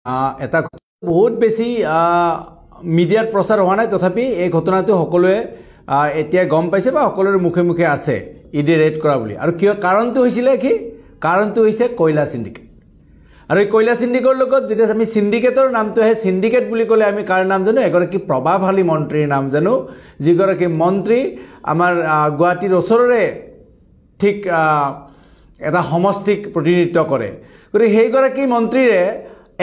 এটা বহুত বেছি মিডিয়াত প্ৰচাৰ হোৱা নাই তথাপি এই ঘটনাটো সকলোৱে এতিয়া গম পাইছে বা সকলোৰে মুখে মুখে আছে ইডি ৰেড কৰা বুলি আৰু কিয় কাৰণটো হৈছিলে কি কাৰণটো হৈছে কয়লা সিন্ডিকেট আৰু এই কয়লা সিন্ডিকেটৰ লগত যেতিয়া আমি সিন্ডিকেটৰ নামটো আহে সিন্ডিকেট বুলি ক'লে আমি কাৰ নাম জানো এগৰাকী প্ৰভাৱশালী মন্ত্ৰীৰ নাম জানো যিগৰাকী মন্ত্ৰী আমাৰ গুৱাহাটীৰ ওচৰৰে ঠিক এটা সমষ্টিক প্ৰতিনিধিত্ব কৰে গতিকে সেইগৰাকী মন্ত্ৰীৰে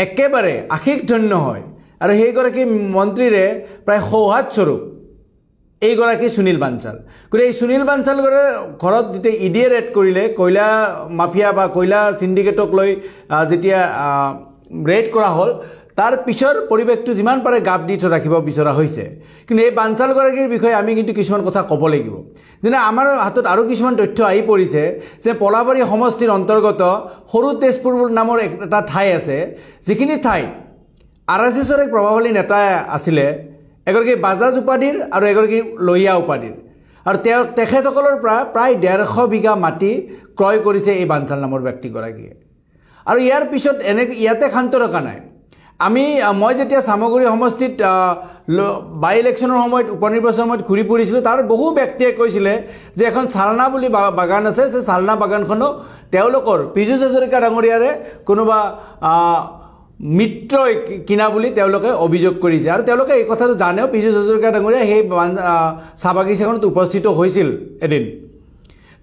একেবাৰে আশিক ধন্য হয় আৰু সেইগৰাকী মন্ত্ৰীৰে প্ৰায় সৌহাৰ্দস্বৰূপ এইগৰাকী সুনীল বানচাল গতিকে এই সুনীল বানচালৰ ঘৰত যেতিয়া ইডিয়ে ৰেড কৰিলে কয়লা মাফিয়া বা কয়লা সিন্ডিকেটক লৈ যেতিয়া ৰেড কৰা হ'ল তাৰ পিছৰ পৰিৱেশটো যিমান পাৰে গাপ দি ৰাখিব বিচৰা হৈছে কিন্তু এই বানচালগৰাকীৰ বিষয়ে আমি কিন্তু কিছুমান কথা ক'ব লাগিব যেনে আমাৰ হাতত আৰু কিছুমান তথ্য আহি পৰিছে যে পলাবাৰী সমষ্টিৰ অন্তৰ্গত সৰু তেজপুৰ নামৰ এটা ঠাই আছে যিখিনি ঠাইত RSSৰ এক প্ৰভাৱশালী নেতা আছিলে এগৰাকী বাজাজ উপাধিৰ আৰু এগৰাকী লহিয়া উপাধিৰ আৰু তেখেতসকলৰ পৰা প্ৰায় 150 বিঘা মাটি ক্ৰয় কৰিছে এই বানচাল নামৰ ব্যক্তিগৰাকীয়ে আৰু ইয়াৰ পিছত ইয়াতে শান্ত ৰখা নাই মই যেতিয়া সামগুৰি সমষ্টিত বাই ইলেকশ্যনৰ সময়ত উপনিৰ্বাচনৰ সময়ত ঘূৰি ফুৰিছিলোঁ তাৰ বহু ব্যক্তিয়ে কৈছিলে যে এখন চালনা বুলি বাগান আছে সেই চালনা বাগানখনো তেওঁলোকৰ পীযুষ হাজৰিকা ডাঙৰীয়াৰে কোনোবা মিত্ৰই কিনা বুলি তেওঁলোকে অভিযোগ কৰিছে আৰু তেওঁলোকে এই কথাটো জানেও পীযুষ হাজৰিকা ডাঙৰীয়া সেই চাহ বাগিচাখনত উপস্থিত হৈছিল এদিন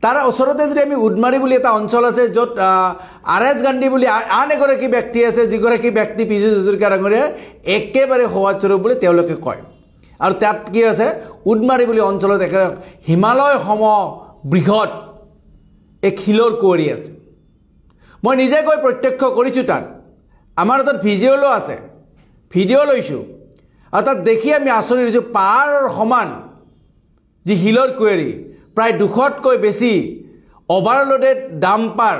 তাৰ ওচৰতে যদি আমি উডমাৰী বুলি এটা অঞ্চল আছে য'ত RS গান্ধী বুলি আন এগৰাকী ব্যক্তি আছে যিগৰাকী ব্যক্তি পীযুষ হাজৰিকা ডাঙৰীয়া একেবাৰে সৌহাৰ্দস্বৰূপ বুলি তেওঁলোকে কয় আৰু তাত কি আছে উডমাৰী বুলি অঞ্চলত একেবাৰে হিমালয় সম বৃহৎ এক শিলৰ কুঁৱৰী আছে মই নিজে গৈ প্ৰত্যক্ষ কৰিছোঁ তাত আমাৰ তাত ভিডিঅ'লো আছে ভিডিঅ' লৈছোঁ আৰু তাত দেখি আমি আচৰিত হৈছোঁ পাহাৰৰ সমান যি শিলৰ কুঁৱৰী প্ৰায় 200তকৈ বেছি অভাৰলোডেড ডাম্পাৰ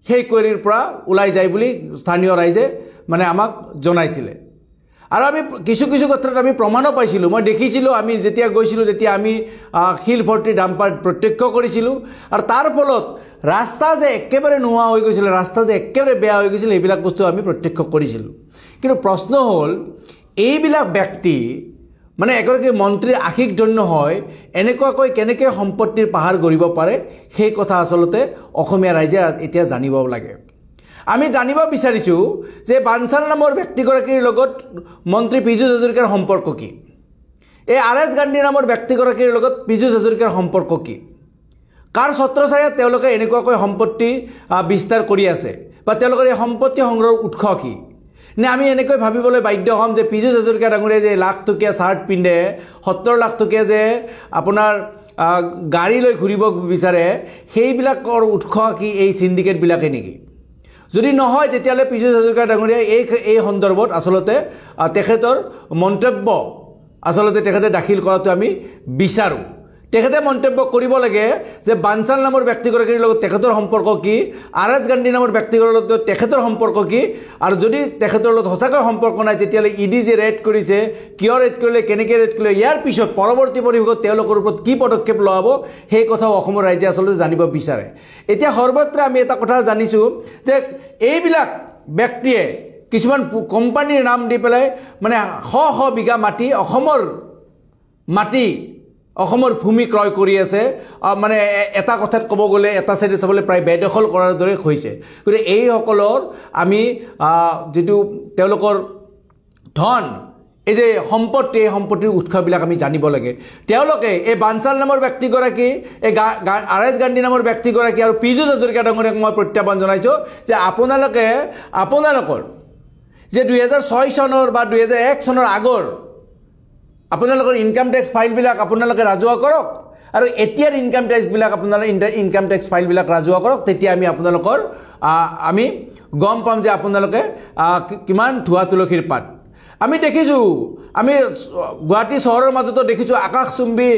সেই কুঁৱৰীৰ পৰা ওলাই যায় বুলি স্থানীয় ৰাইজে মানে আমাক জনাইছিলে আৰু আমি কিছু ক্ষেত্ৰত আমি প্ৰমাণো পাইছিলোঁ মই দেখিছিলোঁ আমি যেতিয়া গৈছিলোঁ তেতিয়া আমি শিল ভৰ্তি ডাম্পাৰ প্ৰত্যক্ষ কৰিছিলোঁ আৰু তাৰ ফলত ৰাস্তা যে একেবাৰে নোহোৱা হৈ গৈছিল ৰাস্তা যে একেবাৰে বেয়া হৈ গৈছিল এইবিলাক বস্তু আমি প্ৰত্যক্ষ কৰিছিলোঁ কিন্তু প্ৰশ্ন হ'ল এইবিলাক ব্যক্তি মানে এগৰাকী মন্ত্ৰীৰ আশিক ধন্য হয় এনেকুৱাকৈ কেনেকৈ সম্পত্তিৰ পাহাৰ গঢ়িব পাৰে সেই কথা আচলতে অসমীয়া ৰাইজে এতিয়া জানিব লাগে আমি জানিব বিচাৰিছোঁ যে বানচাল নামৰ ব্যক্তিগৰাকীৰ লগত মন্ত্ৰী পীযুষ হাজৰিকাৰ সম্পৰ্ক কি এই RS গান্ধী নামৰ ব্যক্তিগৰাকীৰ লগত পীযুষ হাজৰিকাৰ সম্পৰ্ক কি কাৰ ছত্ৰছায়াত তেওঁলোকে এনেকুৱাকৈ সম্পত্তি বিস্তাৰ কৰি আছে বা তেওঁলোকৰ এই সম্পত্তি সংগ্ৰহৰ উৎস কি নে আমি এনেকৈ ভাবিবলৈ বাধ্য হ'ম যে পীযুষ হাজৰিকা ডাঙৰীয়াই যে লাখ টকীয়া চাৰ্ট পিন্ধে 70 লাখ টকীয়া যে আপোনাৰ গাড়ী লৈ ঘূৰিব বিচাৰে সেইবিলাকৰ উৎস কি এই সিন্ডিকেটবিলাকে নেকি যদি নহয় তেতিয়াহ'লে পীযুষ হাজৰিকা ডাঙৰীয়াই এই সন্দৰ্ভত আচলতে তেখেতৰ মন্তব্য আচলতে তেখেতে দাখিল কৰাটো আমি বিচাৰোঁ তেখেতে মন্তব্য কৰিব লাগে যে বানচাল নামৰ ব্যক্তিগৰাকীৰ লগত তেখেতৰ সম্পৰ্ক কি RS গান্ধী নামৰ ব্যক্তিগৰাকীৰ লগত তেখেতৰ সম্পৰ্ক কি আৰু যদি তেখেতৰ লগত সঁচাকৈ সম্পৰ্ক নাই তেতিয়াহ'লে ইডি যে ৰেড কৰিছে কিয় ৰেড কৰিলে কেনেকৈ ৰেড কৰিলে ইয়াৰ পিছত পৰৱৰ্তী পৰিৱেশত তেওঁলোকৰ ওপৰত কি পদক্ষেপ লোৱা হ'ব সেই কথাও অসমৰ ৰাইজে আচলতে জানিব বিচাৰে এতিয়া সৰ্বত্ৰ আমি এটা কথা জানিছোঁ যে এইবিলাক ব্যক্তিয়ে কিছুমান কোম্পানীৰ নাম দি পেলাই মানে শ বিঘা মাটি অসমৰ ভূমি ক্ৰয় কৰি আছে মানে এটা কথাত ক'ব গ'লে এটা চাইডে চাবলৈ প্ৰায় বেদখল কৰাৰ দৰে হৈছে গতিকে এইসকলৰ আমি যিটো তেওঁলোকৰ ধন এই যে সম্পত্তিৰ উৎসবিলাক আমি জানিব লাগে তেওঁলোকে এই বানচাল নামৰ ব্যক্তিগৰাকী এই RS গান্ধী নামৰ ব্যক্তিগৰাকী আৰু পীযুষ হাজৰিকা ডাঙৰীয়াক মই প্ৰত্যাহ্বান জনাইছোঁ যে আপোনালোকৰ যে 2006 চনৰ বা 2001 চনৰ আগৰ আপোনালোকৰ ইনকাম টেক্স ফাইলবিলাক আপোনালোকে ৰাজহুৱা কৰক আৰু এতিয়াৰ ইনকাম টেক্সবিলাক আপোনালোকে ইনকাম টেক্স ফাইলবিলাক ৰাজহুৱা কৰক তেতিয়া আমি গম পাম যে আপোনালোকে কিমান ধোৱা তুলসীৰ পাত আমি দেখিছোঁ আমি গুৱাহাটী চহৰৰ মাজতো দেখিছোঁ আকাশচুম্বী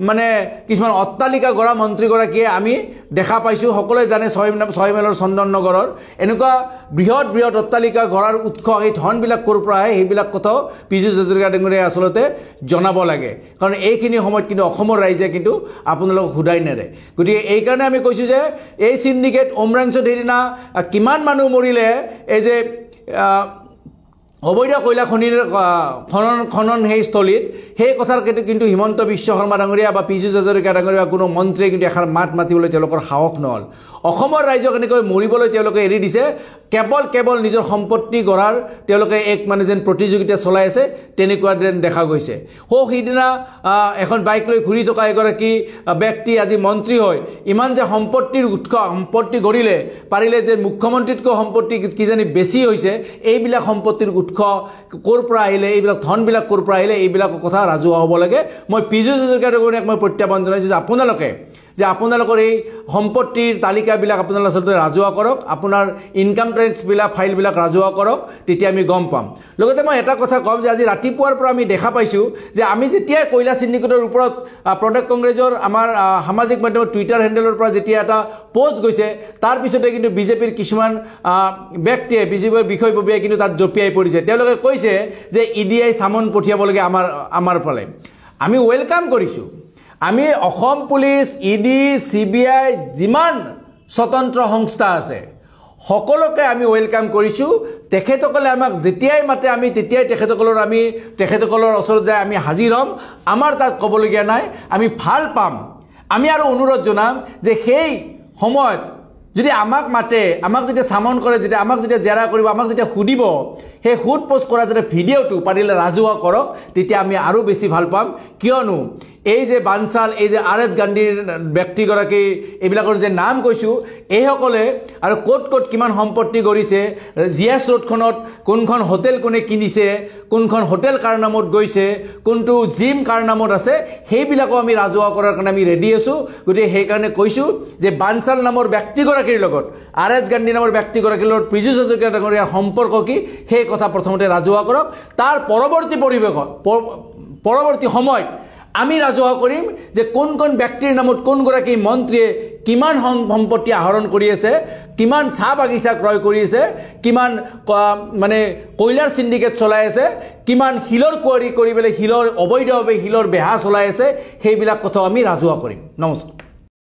মানে কিছুমান অট্টালিকা গঢ়া মন্ত্ৰীগৰাকীয়ে আমি দেখা পাইছোঁ সকলোৱে জানে 6 মাইলৰ চন্দন নগৰৰ এনেকুৱা বৃহৎ অট্টালিকা গঢ়াৰ উৎস এই ধনবিলাক ক'ৰ পৰা আহে সেইবিলাক কথাও পীযুষ হাজৰিকা ডাঙৰীয়াই আচলতে জনাব লাগে কাৰণ এইখিনি সময়ত কিন্তু অসমৰ ৰাইজে কিন্তু আপোনালোকক সোধাই নেৰে গতিকে এইকাৰণে আমি কৈছোঁ যে এই সিন্ডিকেট অমৰাংশত সেইদিনা কিমান মানুহ মৰিলে এই যে অবৈধ কয়লা খনিৰ খনন সেই স্থলীত সেই কথাৰ কিন্তু হিমন্ত বিশ্ব শৰ্মা ডাঙৰীয়া বা পীযুষ হাজৰিকা ডাঙৰীয়া কোনো মন্ত্ৰীয়ে কিন্তু এষাৰ মাত মাতিবলৈ তেওঁলোকৰ সাহস নহ'ল অসমৰ ৰাইজক এনেকৈ মৰিবলৈ তেওঁলোকে এৰি দিছে কেৱল নিজৰ সম্পত্তি গঢ়াৰ তেওঁলোকে এক মানে যেন প্ৰতিযোগিতা চলাই আছে তেনেকুৱা যেন দেখা গৈছে সেইদিনা এখন বাইক লৈ ঘূৰি থকা এগৰাকী ব্যক্তি আজি মন্ত্ৰী হয় ইমান যে সম্পত্তিৰ উৎস সম্পত্তি গঢ়িলে পাৰিলে যে মুখ্যমন্ত্ৰীতকৈ সম্পত্তি কিজানি বেছি হৈছে এইবিলাক সম্পত্তিৰ উৎস ক'ৰ পৰা আহিলে এইবিলাক ধনবিলাক ক'ৰ পৰা আহিলে এইবিলাকৰ কথা ৰাজহুৱা হ'ব লাগে মই পীযুষ হাজৰিকা ডাঙৰীয়াক মই প্ৰত্যাহ্বান জনাইছোঁ যে আপোনালোকৰ এই সম্পত্তিৰ তালিকাবিলাক আপোনালোকে আচলতে ৰাজহুৱা কৰক আপোনাৰ ইনকাম টেক্সবিলাক ফাইলবিলাক ৰাজহুৱা কৰক তেতিয়া আমি গম পাম লগতে মই এটা কথা ক'ম যে আজি ৰাতিপুৱাৰ পৰা আমি দেখা পাইছোঁ যে আমি যেতিয়াই কয়লা চিণ্ডিকেটৰ ওপৰত প্ৰদেশ কংগ্ৰেছৰ আমাৰ সামাজিক মাধ্যমৰ টুইটাৰ হেণ্ডেলৰ পৰা যেতিয়া এটা পোষ্ট গৈছে তাৰ পিছতে কিন্তু বিজেপিৰ কিছুমান ব্যক্তিয়ে বিজেপিৰ বিষয়ববীয়াই কিন্তু তাত জঁপিয়াই পৰিছে তেওঁলোকে কৈছে যে ইডিআই চামন পঠিয়াব লাগে আমাৰ ফালে আমি ৱেলকাম কৰিছোঁ আমি অসম পুলিচ ইডি CBI যিমান স্বতন্ত্ৰ সংস্থা আছে সকলোকে আমি ৱেলকাম কৰিছোঁ তেখেতসকলে আমাক যেতিয়াই মাতে আমি তেতিয়াই তেখেতসকলৰ ওচৰত যায় আমি হাজিৰ হ'ম আমাৰ তাত ক'বলগীয়া নাই আমি ভাল পাম আমি আৰু অনুৰোধ জনাম যে সেই সময়ত যদি আমাক মাতে আমাক যেতিয়া চামন কৰে যেতিয়া আমাক যেতিয়া জেৰা কৰিব আমাক যেতিয়া সুধিব সেই সোধ পোছ কৰা যেতিয়া ভিডিঅ'টো পাৰিলে ৰাজহুৱা কৰক তেতিয়া আমি আৰু বেছি ভাল পাম কিয়নো এই যে বানচাল এই যে RS গান্ধীৰ ব্যক্তিগৰাকী এইবিলাকৰ যে নাম কৈছোঁ এইসকলে আৰু ক'ত কিমান সম্পত্তি গঢ়িছে জিএছ ৰোডখনত কোনখন হোটেল কোনে কিনিছে কোনখন হোটেল কাৰ নামত গৈছে কোনটো জিম কাৰ নামত আছে সেইবিলাকো আমি ৰাজহুৱা কৰাৰ কাৰণে আমি ৰেডি আছোঁ গতিকে সেইকাৰণে কৈছোঁ যে বানচাল নামৰ ব্যক্তিগৰাকীৰ লগত RS গান্ধী নামৰ ব্যক্তিগৰাকীৰ লগত পীযুষ হাজৰিকা ডাঙৰীয়াৰ সম্পৰ্ক কি সেই কথা প্ৰথমতে ৰাজহুৱা কৰক তাৰ পৰৱৰ্তী সময়ত আমি ৰাজহুৱা কৰিম যে কোন ব্যক্তিৰ নামত কোনগৰাকী মন্ত্ৰীয়ে কিমান সম্পত্তি আহৰণ কৰি আছে কিমান চাহ বাগিচা ক্ৰয় কৰি আছে কিমান মানে কয়লাৰ চিণ্ডিকেট চলাই আছে কিমান শিলৰ কুঁৱাৰী কৰি পেলাই শিলৰ অবৈধভাৱে শিলৰ বেহা চলাই আছে সেইবিলাক কথা আমি ৰাজহুৱা কৰিম নমস্কাৰ